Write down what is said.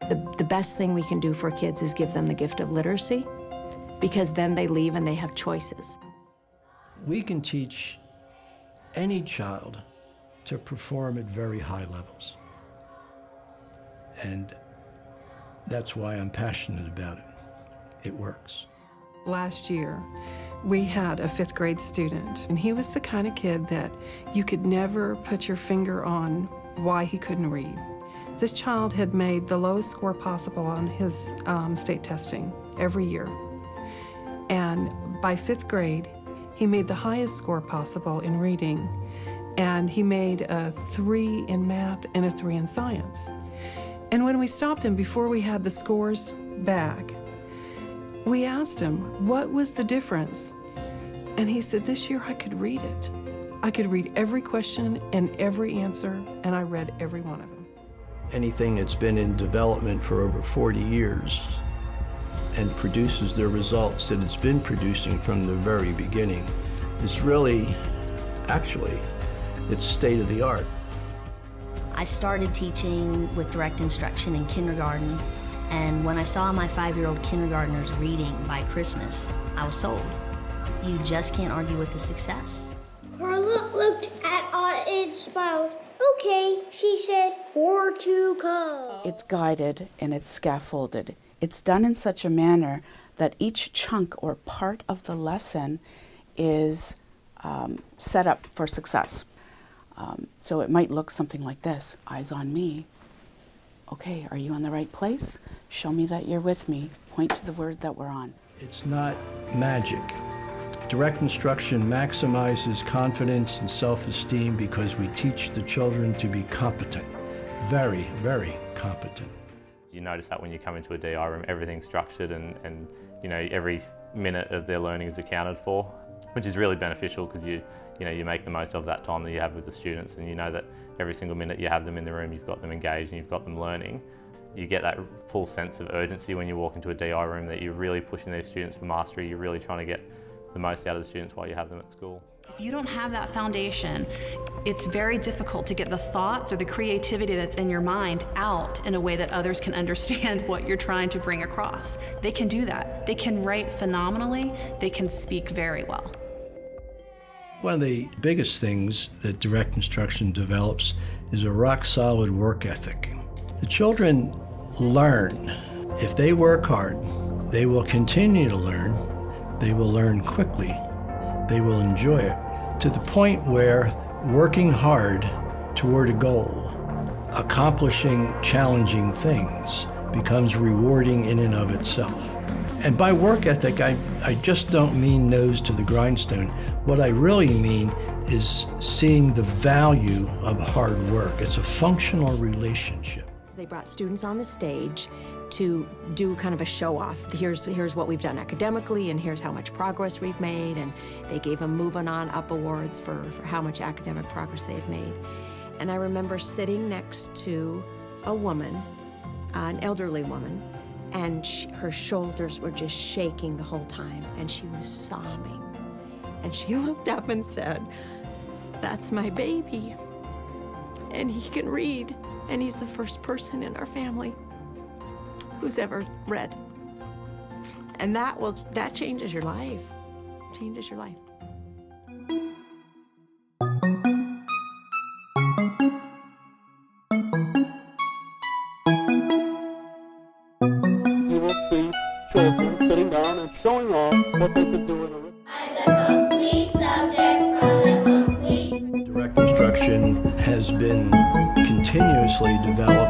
The best thing we can do for kids is give them the gift of literacy, because then they leave and they have choices. We can teach any child to perform at very high levels. And that's why I'm passionate about it. It works. Last year, we had a 5th grade student, and he was the kind of kid that you could never put your finger on why he couldn't read. This child had made the lowest score possible on his state testing every year. And by 5th grade, he made the highest score possible in reading, and he made a 3 in math and a 3 in science. And when we stopped him before we had the scores back, we asked him, what was the difference? And he said, this year I could read it. I could read every question and every answer, and I read every one of them. Anything that's been in development for over 40 years and produces the results that it's been producing from the very beginning is really, actually, it's state of the art. I started teaching with direct instruction in kindergarten, and when I saw my 5-year-old kindergartners reading by Christmas, I was sold. You just can't argue with the success. Carla looked at Aunt and smiled. Okay, she said, for to come. It's guided and it's scaffolded. It's done in such a manner that each chunk or part of the lesson is set up for success. So it might look something like this: eyes on me. Okay, are you on the right place? Show me that you're with me. Point to the word that we're on. It's not magic. Direct instruction maximizes confidence and self-esteem because we teach the children to be competent. Very, very competent. You notice that when you come into a DI room, everything's structured and you know, every minute of their learning is accounted for, which is really beneficial because you make the most of that time that you have with the students, and you know that every single minute you have them in the room, you've got them engaged and you've got them learning. You get that full sense of urgency when you walk into a DI room that you're really pushing these students for mastery. You're really trying to get the most out of the students while you have them at school. If you don't have that foundation, it's very difficult to get the thoughts or the creativity that's in your mind out in a way that others can understand what you're trying to bring across. They can do that. They can write phenomenally. They can speak very well. One of the biggest things that direct instruction develops is a rock-solid work ethic. The children learn. If they work hard, they will continue to learn. They will learn quickly. They will enjoy it, to the point where working hard toward a goal, accomplishing challenging things, becomes rewarding in and of itself. And by work ethic, I just don't mean nose to the grindstone. What I really mean is seeing the value of hard work. It's a functional relationship. They brought students on the stage to do kind of a show-off. Here's what we've done academically, and here's how much progress we've made, and they gave them Moving On Up awards for how much academic progress they had made. And I remember sitting next to a woman, an elderly woman, and her shoulders were just shaking the whole time, and she was sobbing. And she looked up and said, "That's my baby, and he can read, and he's the first person in our family who's ever read." And that changes your life. Changes your life. You will see children sitting down and showing off what they could do in a Direct instruction has been continuously developed